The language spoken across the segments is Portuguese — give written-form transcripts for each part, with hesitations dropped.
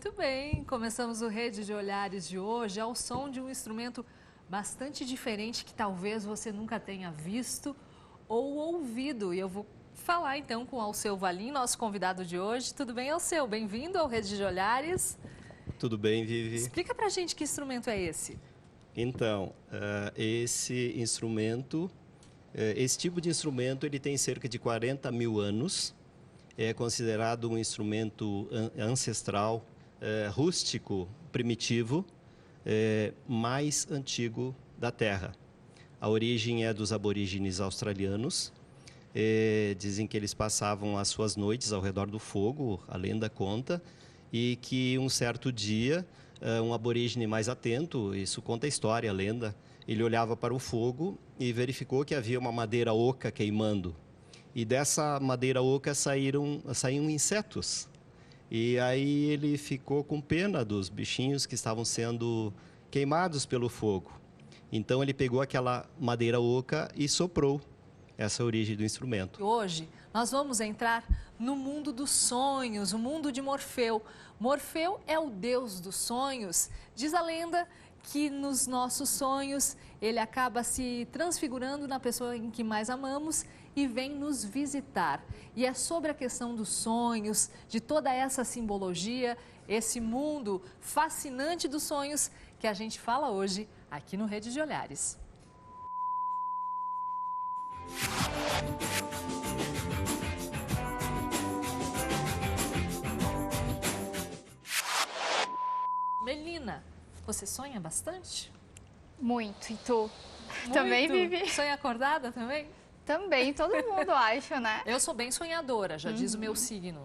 Muito bem, começamos o Rede de Olhares de hoje ao som de um instrumento bastante diferente que talvez você nunca tenha visto ou ouvido. E eu vou falar então com Alceu Valim, nosso convidado de hoje. Tudo bem, Alceu? Bem-vindo ao Rede de Olhares. Tudo bem, Vivi? Explica pra gente que instrumento é esse. Então, esse instrumento, esse tipo de instrumento, ele tem cerca de 40 mil anos. É considerado um instrumento ancestral, rústico, primitivo, mais antigo da Terra. A origem é dos aborígenes australianos. Dizem que eles passavam as suas noites ao redor do fogo, a lenda conta, e que um certo dia, um aborígene mais atento, isso conta a história, a lenda, ele olhava para o fogo e verificou que havia uma madeira oca queimando. E dessa madeira oca saíam insetos. E aí ele ficou com pena dos bichinhos que estavam sendo queimados pelo fogo. Então ele pegou aquela madeira oca e soprou. Essa é a origem do instrumento. Hoje nós vamos entrar no mundo dos sonhos, o mundo de Morfeu. Morfeu é o deus dos sonhos. Diz a lenda que nos nossos sonhos ele acaba se transfigurando na pessoa em que mais amamos e vem nos visitar. E é sobre a questão dos sonhos, de toda essa simbologia, esse mundo fascinante dos sonhos que a gente fala hoje aqui no Rede de Olhares. Melina, você sonha bastante? Muito. E tu? Muito. Também, Vivi? Sonha acordada também? Também, todo mundo acha, né? Eu sou bem sonhadora, já diz o meu signo.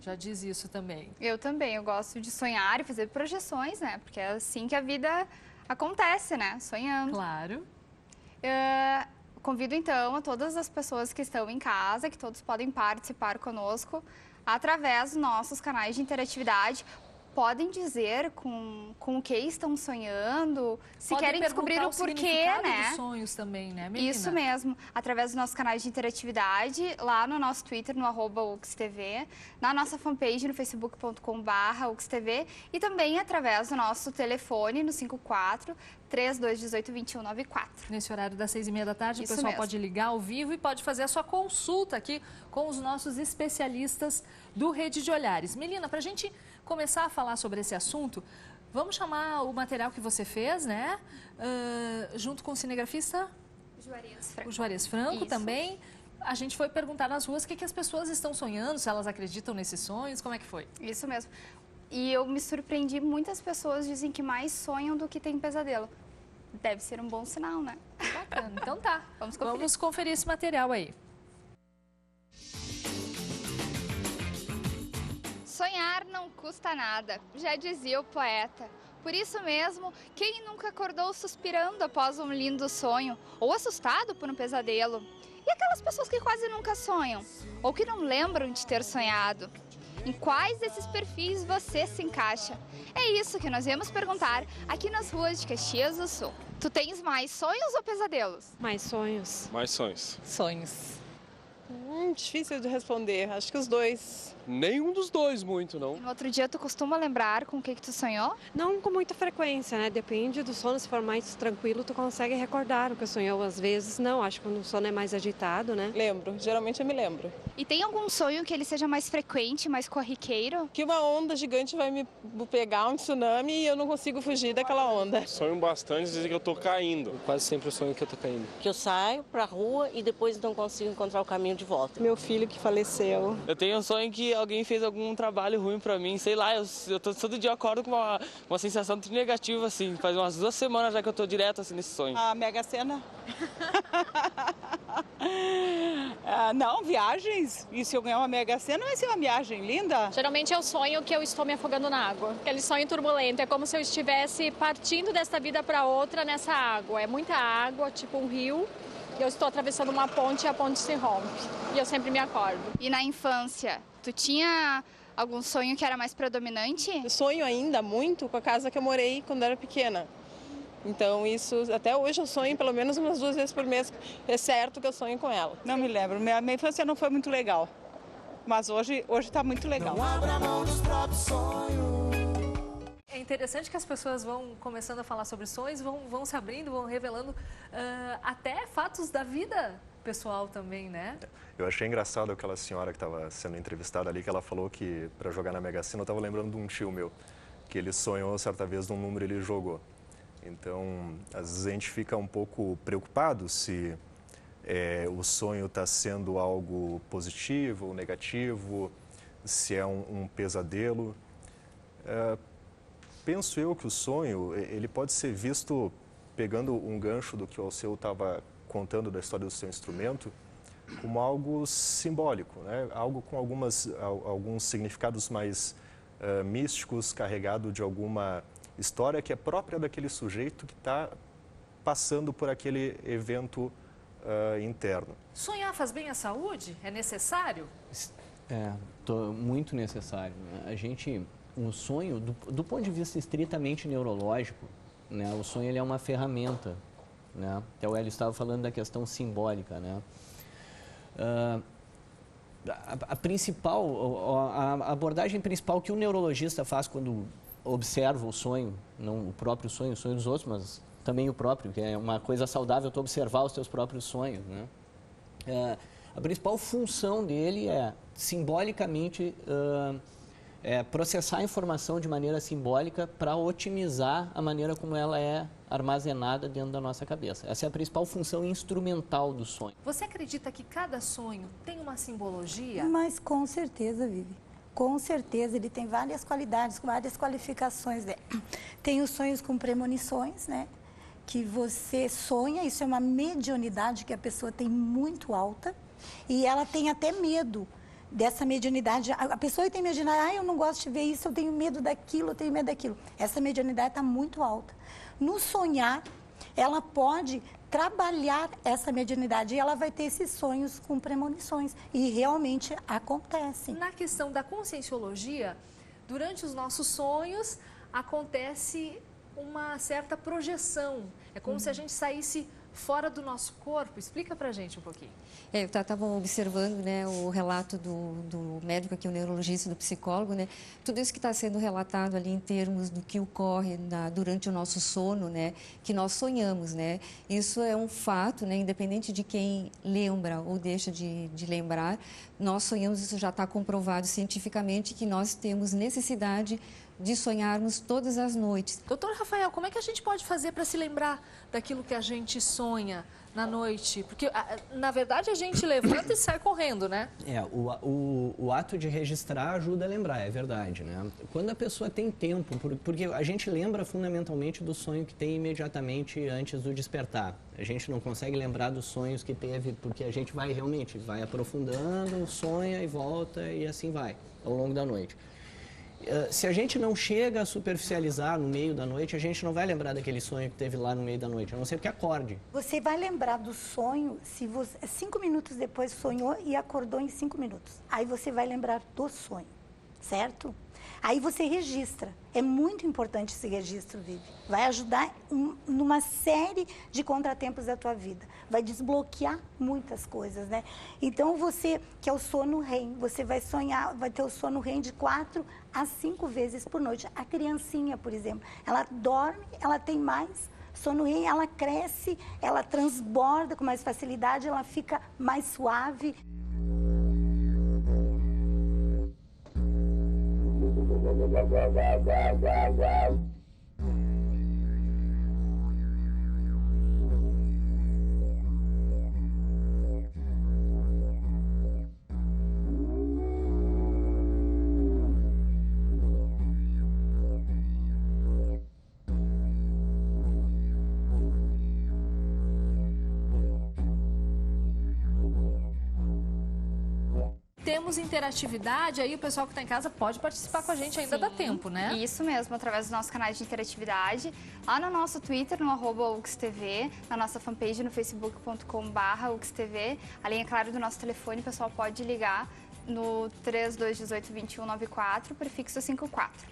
Já diz isso também. Eu também, eu gosto de sonhar e fazer projeções, né? Porque é assim que a vida acontece, né? Sonhando. Claro. Convido, então, a todas as pessoas que estão em casa, que todos podem participar conosco através dos nossos canais de interatividade. Podem dizer com o que estão sonhando, se querem descobrir o porquê, né? Dos sonhos também, né, Melina? Isso mesmo, através dos nossos canais de interatividade, lá no nosso Twitter, no @UXTV, na nossa fanpage no facebook.com/UXTV e também através do nosso telefone no 54-3218-2194. Nesse horário das 6h30 da tarde, Isso o pessoal mesmo. pode ligar ao vivo e pode fazer a sua consulta aqui com os nossos especialistas do Rede de Olhares. Melina, para a gente começar a falar sobre esse assunto, vamos chamar o material que você fez, né? Junto com o cinegrafista? O Juarez Franco. Isso. Também. A gente foi perguntar nas ruas o que as pessoas estão sonhando, se elas acreditam nesses sonhos, como é que foi? Isso mesmo. E eu me surpreendi, muitas pessoas dizem que mais sonham do que têm pesadelo. Deve ser um bom sinal, né? Bacana. Então tá, Vamos conferir esse material aí. Sonhar não custa nada, já dizia o poeta. Por isso mesmo, quem nunca acordou suspirando após um lindo sonho ou assustado por um pesadelo? E aquelas pessoas que quase nunca sonham ou que não lembram de ter sonhado? Em quais desses perfis você se encaixa? É isso que nós viemos perguntar aqui nas ruas de Caxias do Sul. Tu tens mais sonhos ou pesadelos? Mais sonhos. Mais sonhos. Sonhos. Difícil de responder. Acho que os dois. Nenhum dos dois muito, não. No outro dia tu costuma lembrar com o que tu sonhou? Não com muita frequência, né? Depende do sono. Se for mais tranquilo, tu consegue recordar o que sonhou. Às vezes, não. Acho que quando o sono é mais agitado, né? Lembro. Geralmente eu me lembro. E tem algum sonho que ele seja mais frequente, mais corriqueiro? Que uma onda gigante vai me pegar, um tsunami, e eu não consigo fugir daquela onda. Sonho bastante, dizem que eu tô caindo. Quase sempre eu sonho que eu tô caindo. Que eu saio pra rua e depois não consigo encontrar o caminho de volta. Meu filho que faleceu. Eu tenho um sonho que alguém fez algum trabalho ruim pra mim, sei lá, eu todo dia acordo com uma sensação muito negativa, assim. Faz umas 2 semanas já que eu tô direto assim, nesse sonho. A Mega Sena. Não, viagens. E se eu ganhar uma Mega Sena, vai ser uma viagem linda. Geralmente é o sonho que eu estou me afogando na água. Aquele sonho turbulento, é como se eu estivesse partindo desta vida para outra nessa água. É muita água, tipo um rio. Eu estou atravessando uma ponte e a ponte se rompe. E eu sempre me acordo. E na infância, tu tinha algum sonho que era mais predominante? Eu sonho ainda muito com a casa que eu morei quando era pequena. Então isso, até hoje eu sonho pelo menos umas 2 vezes por mês. É certo que eu sonho com ela. Não me lembro, minha infância não foi muito legal. Mas hoje tá muito legal. Não abra mão dos próprios sonhos. interessante que as pessoas vão começando a falar sobre sonhos, vão se abrindo, vão revelando até fatos da vida pessoal também, né? Eu achei engraçado aquela senhora que estava sendo entrevistada ali, que ela falou que para jogar na Mega Sena, eu estava lembrando de um tio meu, que ele sonhou certa vez num número e ele jogou. Então, às vezes a gente fica um pouco preocupado se o sonho está sendo algo positivo ou negativo, se é um pesadelo. Penso eu que o sonho, ele pode ser visto, pegando um gancho do que o Alceu estava contando da história do seu instrumento, como algo simbólico, né? Algo com alguns significados mais místicos, carregado de alguma história que é própria daquele sujeito que está passando por aquele evento interno. Sonhar faz bem à saúde? É necessário? Muito necessário. Um sonho, do ponto de vista estritamente neurológico, né, o sonho ele é uma ferramenta, né? Até o Hélio estava falando da questão simbólica, né? A abordagem principal que o neurologista faz quando observa o sonho, não o próprio sonho, o sonho dos outros, mas também o próprio, que é uma coisa saudável tu observar os teus próprios sonhos, né? A principal função dele é, simbolicamente, processar a informação de maneira simbólica para otimizar a maneira como ela é armazenada dentro da nossa cabeça. Essa é a principal função instrumental do sonho. Você acredita que cada sonho tem uma simbologia? Mas com certeza, Vivi. Com certeza, ele tem várias qualidades, várias qualificações. Né? Tem os sonhos com premonições, né? Que você sonha, isso é uma mediunidade que a pessoa tem muito alta e ela tem até medo dessa mediunidade. A pessoa tem mediunidade, eu não gosto de ver isso, eu tenho medo daquilo, eu tenho medo daquilo. Essa mediunidade está muito alta. No sonhar, ela pode trabalhar essa mediunidade e ela vai ter esses sonhos com premonições. E realmente acontecem. Na questão da conscienciologia, durante os nossos sonhos, acontece uma certa projeção. É como se a gente saísse fora do nosso corpo. Explica pra gente um pouquinho. Eu estava observando, né, o relato do médico aqui, o neurologista, do psicólogo, né, tudo isso que está sendo relatado ali em termos do que ocorre durante o nosso sono, né, que nós sonhamos, né, isso é um fato, né, independente de quem lembra ou deixa de lembrar, nós sonhamos, isso já está comprovado cientificamente, que nós temos necessidade de sonharmos todas as noites. Doutor Rafael, como é que a gente pode fazer para se lembrar daquilo que a gente sonha na noite? Porque, na verdade, a gente levanta e sai correndo, né? O ato de registrar ajuda a lembrar, é verdade, né? Quando a pessoa tem tempo, porque a gente lembra fundamentalmente do sonho que tem imediatamente antes do despertar. A gente não consegue lembrar dos sonhos que teve, porque a gente vai aprofundando, sonha e volta e assim vai, ao longo da noite. Se a gente não chega a superficializar no meio da noite, a gente não vai lembrar daquele sonho que teve lá no meio da noite, a não ser que acorde. Você vai lembrar do sonho se você 5 minutos depois sonhou e acordou em 5 minutos. Aí você vai lembrar do sonho, certo? Aí você registra. É muito importante esse registro, Vivi. Vai ajudar numa série de contratempos da tua vida. Vai desbloquear muitas coisas, né? Então, você, que é o sono REM, você vai sonhar, vai ter o sono REM de 4 a 5 vezes por noite. A criancinha, por exemplo, ela dorme, ela tem mais sono REM, ela cresce, ela transborda com mais facilidade, ela fica mais suave. Temos interatividade, aí o pessoal que está em casa pode participar com a gente, ainda dá tempo, né? Isso mesmo, através dos nossos canais de interatividade, lá no nosso Twitter, no @UXTV, na nossa fanpage no facebook.com/UXTV, além, é claro, do nosso telefone, o pessoal pode ligar no 3218-2194, prefixo 54.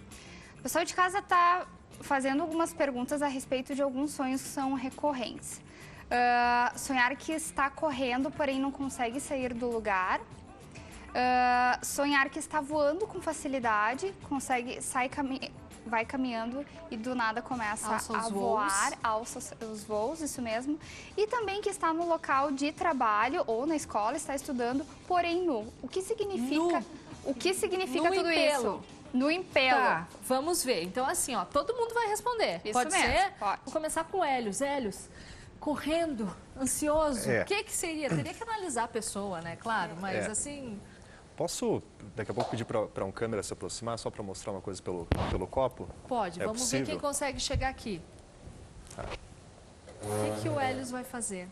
O pessoal de casa está fazendo algumas perguntas a respeito de alguns sonhos que são recorrentes. Sonhar que está correndo, porém não consegue sair do lugar. Sonhar que está voando com facilidade, vai caminhando e do nada começa a voar, alça os voos, isso mesmo. E também que está no local de trabalho ou na escola, está estudando, porém nu. O que significa, tudo isso? No empelo. Tá, vamos ver. Então, assim, ó, todo mundo vai responder. Isso Pode mesmo, ser? pode. Vou começar com o Hélios. Hélios, correndo, ansioso, É. o que seria? Teria que analisar a pessoa, né? Claro, mas assim... Posso, daqui a pouco, pedir para um câmera se aproximar, só para mostrar uma coisa pelo copo? Pode, É vamos possível? ver quem consegue chegar aqui. O que o Hélios vai fazer?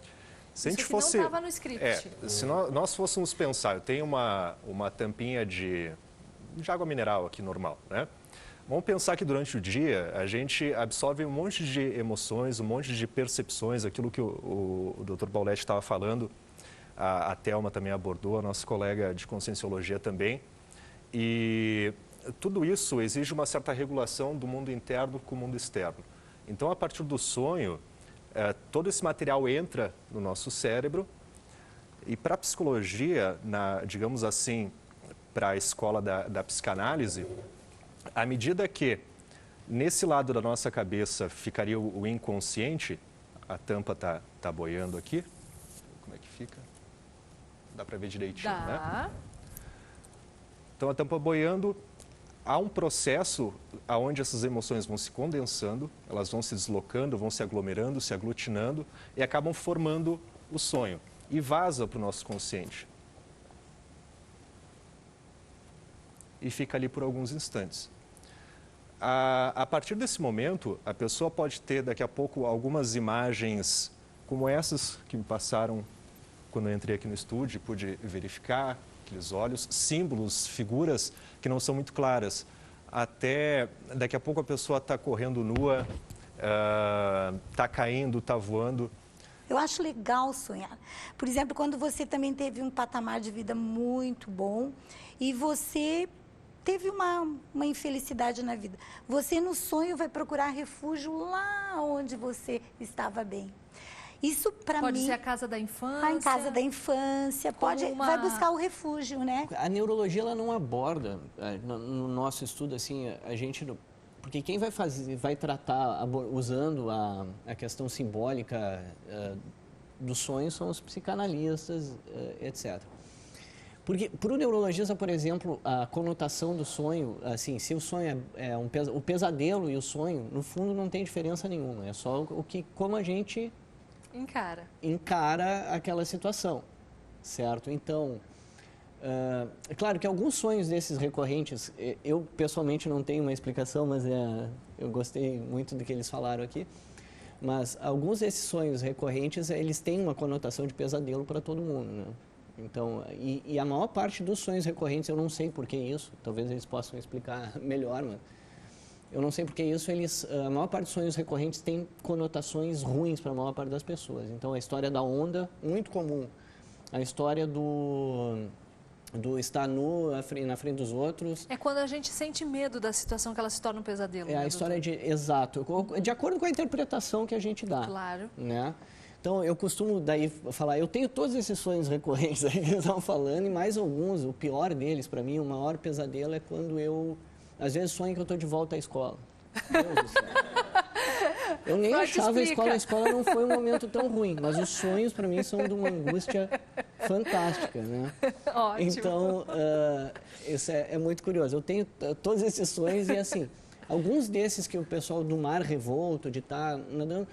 Se a gente Isso fosse, não estava no script. se nós fôssemos pensar, eu tenho uma tampinha de água mineral aqui normal, né? Vamos pensar que durante o dia a gente absorve um monte de emoções, um monte de percepções, aquilo que o Dr. Pauletti estava falando, a Thelma também abordou, a nossa colega de Conscienciologia também. E tudo isso exige uma certa regulação do mundo interno com o mundo externo. Então, a partir do sonho, todo esse material entra no nosso cérebro e para a psicologia, digamos assim, para a escola da psicanálise, à medida que nesse lado da nossa cabeça ficaria o inconsciente, a tampa tá boiando aqui, como é que fica? Dá para ver direitinho, né? Então a tampa boiando, há um processo onde essas emoções vão se condensando, elas vão se deslocando, vão se aglomerando, se aglutinando e acabam formando o sonho e vaza para o nosso consciente. E fica ali por alguns instantes. A partir desse momento, a pessoa pode ter daqui a pouco algumas imagens como essas que me passaram quando eu entrei aqui no estúdio, pude verificar aqueles olhos, símbolos, figuras que não são muito claras. Até daqui a pouco a pessoa está correndo nua, está caindo, está voando. Eu acho legal sonhar. Por exemplo, quando você também teve um patamar de vida muito bom e você teve uma infelicidade na vida. Você, no sonho, vai procurar refúgio lá onde você estava bem. Isso, para mim... Pode ser a casa da infância. Em casa da infância. Vai buscar o refúgio, né? A neurologia, ela não aborda, no nosso estudo, assim, a gente... Porque quem vai tratar usando a questão simbólica do sonho são os psicanalistas, etc. Porque, para o neurologista, por exemplo, a conotação do sonho, assim, se o sonho o pesadelo e o sonho, no fundo, não tem diferença nenhuma. É só como a gente... encara aquela situação, certo? Então, é claro que alguns sonhos desses recorrentes, eu pessoalmente não tenho uma explicação, mas eu gostei muito do que eles falaram aqui, mas alguns desses sonhos recorrentes, eles têm uma conotação de pesadelo para todo mundo, né? Então, e a maior parte dos sonhos recorrentes, eu não sei por que isso, talvez eles possam explicar melhor, mas eu não sei porque isso, a maior parte dos sonhos recorrentes tem conotações ruins para a maior parte das pessoas. Então, a história da onda, muito comum. A história do estar nu na frente dos outros. É quando a gente sente medo da situação que ela se torna um pesadelo. É a história exato, de acordo com a interpretação que a gente dá. Claro. Né? Então, eu costumo daí falar, eu tenho todos esses sonhos recorrentes aí que eles estavam falando e mais alguns. O pior deles, para mim, o maior pesadelo é quando eu... Às vezes sonho que eu estou de volta à escola. Deus do céu. Eu nem achava a escola não foi um momento tão ruim, mas os sonhos para mim são de uma angústia fantástica, né? Ótimo. Então, isso é muito curioso. Eu tenho todos esses sonhos e assim, alguns desses que o pessoal do mar revolto, de estar nadando,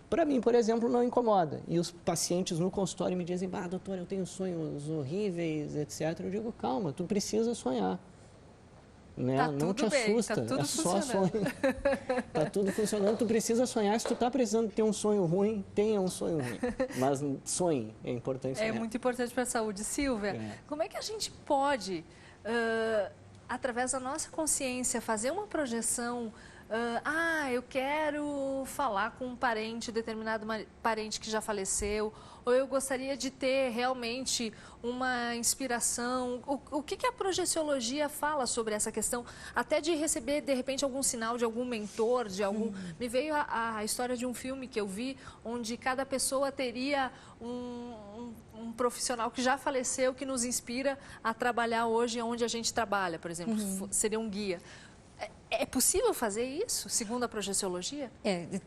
para mim, por exemplo, não incomoda. E os pacientes no consultório me dizem, doutor, eu tenho sonhos horríveis, etc. Eu digo, calma, tu precisa sonhar. Né? Tá não te tudo bem, assusta, tá tudo é só sonho. Tá tudo funcionando, tu precisa sonhar. Se tu tá precisando ter um sonho ruim, tenha um sonho ruim. Mas sonhe, é importante sonhar. É muito importante para a saúde. Silvia, como é que a gente pode, através da nossa consciência, fazer uma projeção eu quero falar com um parente, determinado parente que já faleceu, ou eu gostaria de ter realmente uma inspiração. O que a projeciologia fala sobre essa questão? Até de receber, de repente, algum sinal de algum mentor, de algum... Me veio a história de um filme que eu vi, onde cada pessoa teria um profissional que já faleceu, que nos inspira a trabalhar hoje onde a gente trabalha, por exemplo, seria um guia. É possível fazer isso, segundo a projeciologia?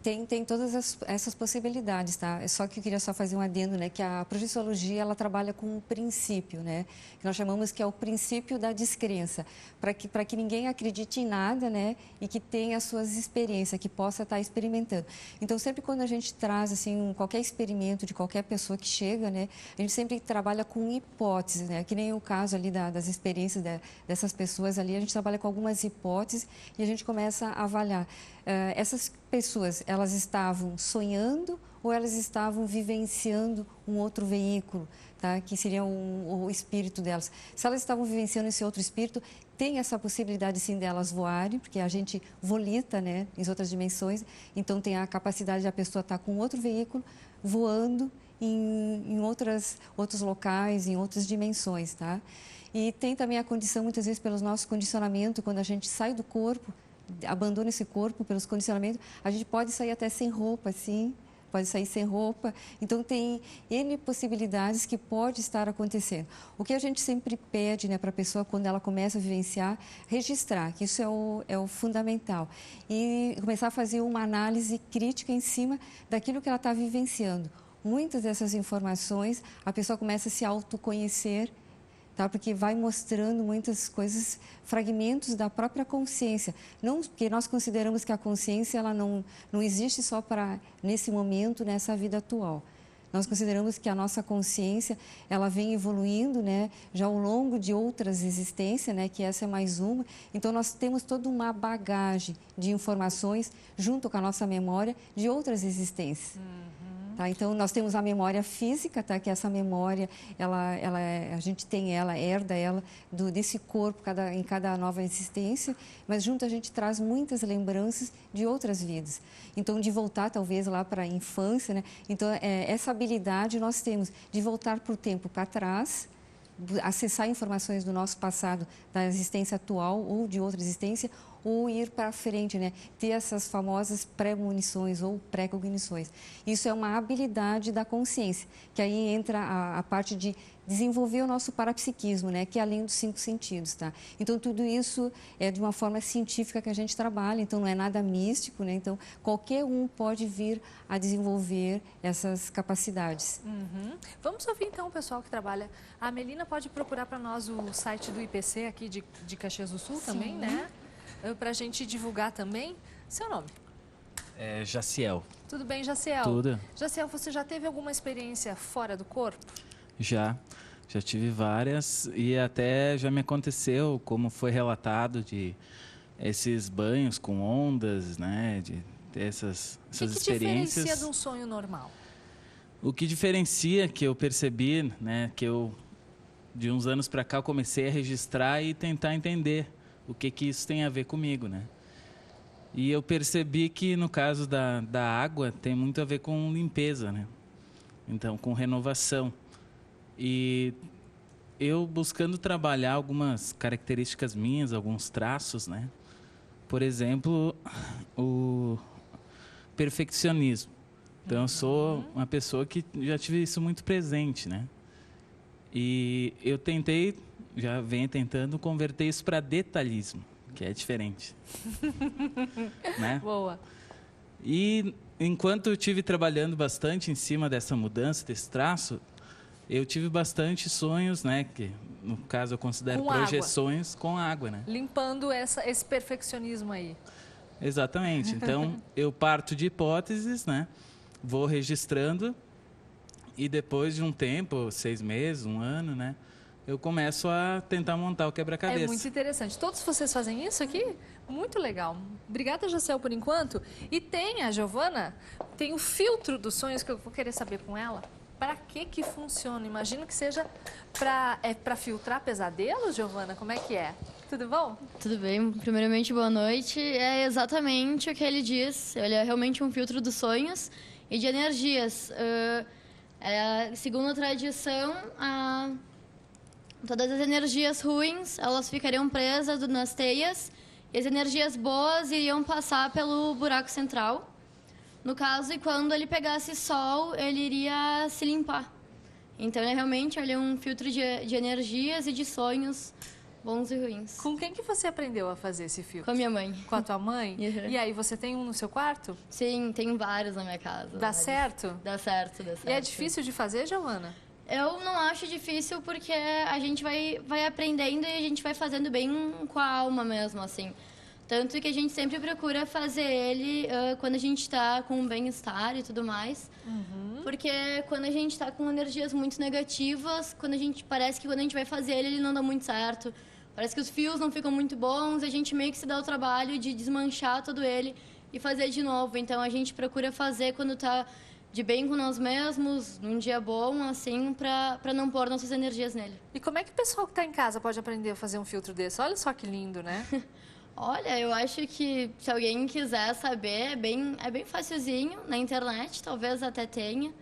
Tem todas essas possibilidades, tá? Só que eu queria só fazer um adendo, né? Que a projeciologia, ela trabalha com um princípio, né? Que nós chamamos que é o princípio da descrença. Para que ninguém acredite em nada, né? E que tenha as suas experiências, que possa estar experimentando. Então, sempre quando a gente traz, assim, qualquer experimento de qualquer pessoa que chega, né? A gente sempre trabalha com hipóteses, né? Que nem o caso ali das experiências dessas pessoas ali, a gente trabalha com algumas hipóteses e a gente começa a avaliar. Essas pessoas, elas estavam sonhando ou elas estavam vivenciando um outro veículo, tá? Que seria o espírito delas. Se elas estavam vivenciando esse outro espírito, tem essa possibilidade sim delas voarem, porque a gente volita, né, em outras dimensões, então tem a capacidade da pessoa estar com outro veículo voando em outros locais, em outras dimensões, tá? E tem também a condição, muitas vezes, pelo nosso condicionamento, quando a gente sai do corpo, abandona esse corpo pelos condicionamentos, a gente pode sair até sem roupa, sim, pode sair sem roupa. Então, tem N possibilidades que pode estar acontecendo. O que a gente sempre pede, né, para a pessoa, quando ela começa a vivenciar, registrar, que isso é o fundamental. E começar a fazer uma análise crítica em cima daquilo que ela está vivenciando. Muitas dessas informações, a pessoa começa a se autoconhecer, tá? Porque vai mostrando muitas coisas, fragmentos da própria consciência. Não, porque nós consideramos que a consciência ela não existe só para nesse momento, nessa vida atual. Nós consideramos que a nossa consciência ela vem evoluindo, né, já ao longo de outras existências, né, que essa é mais uma. Então, nós temos toda uma bagagem de informações junto com a nossa memória de outras existências. Tá? Então, nós temos a memória física, tá? Que essa memória, a gente tem ela, herda ela desse corpo em cada nova existência, mas junto a gente traz muitas lembranças de outras vidas. Então, de voltar talvez lá para a infância, né? Então, essa habilidade nós temos de voltar para o tempo para trás, acessar informações do nosso passado, da existência atual ou de outra existência, ou ir para frente, né? Ter essas famosas premonições ou pré-cognições. Isso é uma habilidade da consciência, que aí entra a parte de desenvolver o nosso parapsiquismo, né? Que é além dos 5 sentidos, tá? Então, tudo isso é de uma forma científica que a gente trabalha, então não é nada místico, né? Então, qualquer um pode vir a desenvolver essas capacidades. Vamos ouvir, então, o pessoal que trabalha. A Melina pode procurar para nós o site do IPC aqui de Caxias do Sul também, né? Para a gente divulgar também. Seu nome? Jaciel. Tudo bem, Jaciel? Tudo. Jaciel, você já teve alguma experiência fora do corpo? Já tive várias e até já me aconteceu, como foi relatado, de esses banhos com ondas, né? De ter essas experiências. O que diferencia de um sonho normal? O que diferencia, que eu percebi, né? Que eu, de uns anos para cá, eu comecei a registrar e tentar entender o que isso tem a ver comigo, né? E eu percebi que, no caso da água, tem muito a ver com limpeza, né? Então, com renovação. E eu buscando trabalhar algumas características minhas, alguns traços, né? Por exemplo, o perfeccionismo. Então, eu sou uma pessoa que já tive isso muito presente, né? E eu já venho tentando converter isso para detalhismo, que é diferente. Né? Boa. E enquanto eu estive trabalhando bastante em cima dessa mudança, desse traço, eu tive bastante sonhos, né? Que no caso eu considero com projeções com água, né? Limpando esse perfeccionismo aí. Exatamente. Então eu parto de hipóteses, né? Vou registrando e depois de um tempo, 6 meses, 1 ano, né? Eu começo a tentar montar o quebra-cabeça. É muito interessante. Todos vocês fazem isso aqui? Muito legal. Obrigada, Jaciel, por enquanto. E tem a Giovana, tem o filtro dos sonhos que eu vou querer saber com ela. Para que funciona? Imagino que seja para filtrar pesadelos, Giovana? Como é que é? Tudo bom? Tudo bem. Primeiramente, boa noite. É exatamente o que ele diz. Ele é realmente um filtro dos sonhos e de energias. Segundo a tradição, todas as energias ruins, elas ficariam presas nas teias e as energias boas iriam passar pelo buraco central. No caso, e quando ele pegasse sol, ele iria se limpar. Então, ele é um filtro de energias e de sonhos bons e ruins. Com quem que você aprendeu a fazer esse filtro? Com a minha mãe. Com a tua mãe? Uhum. E aí, você tem um no seu quarto? Sim, tenho vários na minha casa. Dá certo? Dá certo, dá certo. E é difícil de fazer, Giovana? Eu não acho difícil porque a gente vai aprendendo e a gente vai fazendo bem com a alma mesmo, assim. Tanto que a gente sempre procura fazer ele quando a gente está com bem-estar e tudo mais. Uhum. Porque quando a gente está com energias muito negativas, parece que quando a gente vai fazer ele não dá muito certo. Parece que os fios não ficam muito bons, a gente meio que se dá o trabalho de desmanchar todo ele e fazer de novo. Então a gente procura fazer quando está de bem com nós mesmos, num dia bom, assim, para não pôr nossas energias nele. E como é que o pessoal que está em casa pode aprender a fazer um filtro desse? Olha só que lindo, né? Olha, eu acho que se alguém quiser saber, é bem facilzinho. Na internet, talvez até tenha.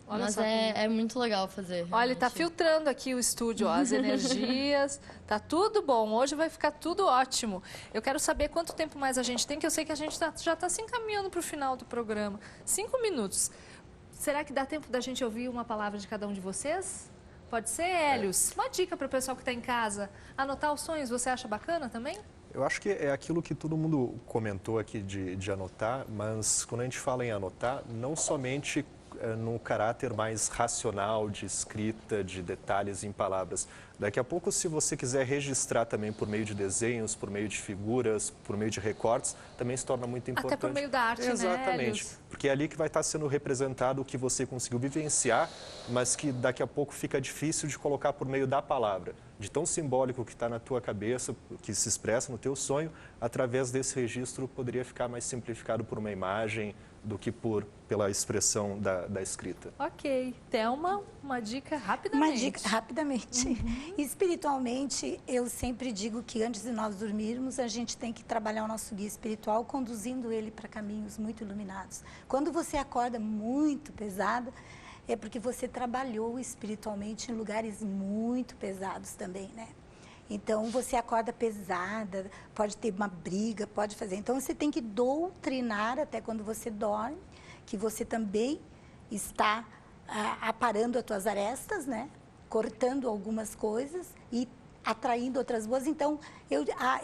Olha mas só é muito legal fazer. Olha, ele tá filtrando aqui o estúdio, ó, as energias, tá tudo bom. Hoje vai ficar tudo ótimo. Eu quero saber quanto tempo mais a gente tem, que eu sei que a gente já tá se encaminhando para o final do programa. 5 minutos. Será que dá tempo da gente ouvir uma palavra de cada um de vocês? Pode ser, Hélios? Uma dica para o pessoal que está em casa. Anotar os sonhos, você acha bacana também? Eu acho que é aquilo que todo mundo comentou aqui de anotar, mas quando a gente fala em anotar, não somente num caráter mais racional, de escrita, de detalhes em palavras. Daqui a pouco, se você quiser registrar também por meio de desenhos, por meio de figuras, por meio de recortes, também se torna muito importante. Até por meio da arte, exatamente, né, porque é ali que vai estar sendo representado o que você conseguiu vivenciar, mas que daqui a pouco fica difícil de colocar por meio da palavra. De tão simbólico que está na tua cabeça, que se expressa no teu sonho, através desse registro poderia ficar mais simplificado por uma imagem do que pela expressão da escrita. Ok. Thelma, uma dica rapidamente. Uma dica rapidamente. Uhum. Espiritualmente, eu sempre digo que antes de nós dormirmos, a gente tem que trabalhar o nosso guia espiritual, conduzindo ele para caminhos muito iluminados. Quando você acorda muito pesada, é porque você trabalhou espiritualmente em lugares muito pesados também, né? Então, você acorda pesada, pode ter uma briga, pode fazer. Então, você tem que doutrinar até quando você dorme, que você também está aparando as tuas arestas, né? Cortando algumas coisas e atraindo outras boas. Então,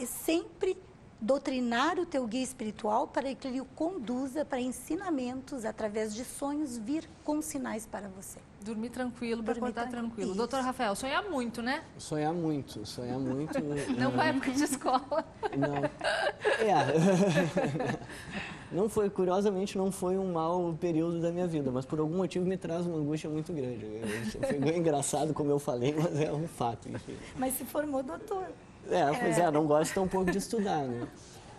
sempre doutrinar o teu guia espiritual para que ele o conduza para ensinamentos através de sonhos vir com sinais para você. Dormir tranquilo, para acordar tranquilo. Doutor Rafael, sonhar muito, né? Sonhar muito. Não vai época de escola. Não. Não foi, curiosamente, não foi um mau período da minha vida, mas por algum motivo me traz uma angústia muito grande. Foi engraçado, como eu falei, mas é um fato, enfim. Mas se formou doutor. Pois é, não gosto tão pouco de estudar, né?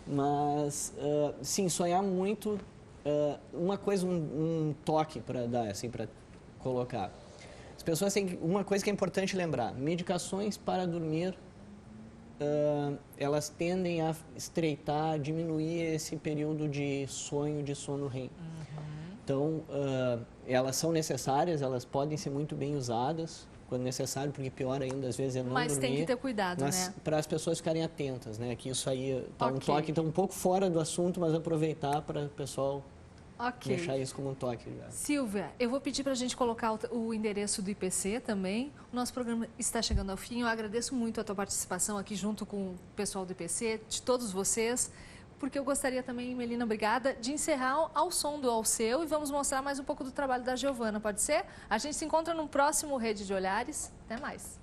Mas, sim, sonhar muito, uma coisa, um toque para dar, assim, para colocar. As pessoas têm uma coisa que é importante lembrar: medicações para dormir, elas tendem a estreitar, diminuir esse período de sono REM. Então, elas são necessárias, elas podem ser muito bem usadas quando necessário, porque pior ainda, às vezes, é não dormir. Mas tem que ter cuidado, né? Para as pessoas ficarem atentas, né? Que isso aí tá um toque, então um pouco fora do assunto, mas aproveitar para o pessoal deixar isso como um toque já. Silvia, eu vou pedir para a gente colocar o endereço do IPC também. O nosso programa está chegando ao fim. Eu agradeço muito a tua participação aqui junto com o pessoal do IPC, de todos vocês, porque eu gostaria também, Melina, obrigada, de encerrar ao som do Alceu e vamos mostrar mais um pouco do trabalho da Giovana, pode ser? A gente se encontra no próximo Rede de Olhares. Até mais.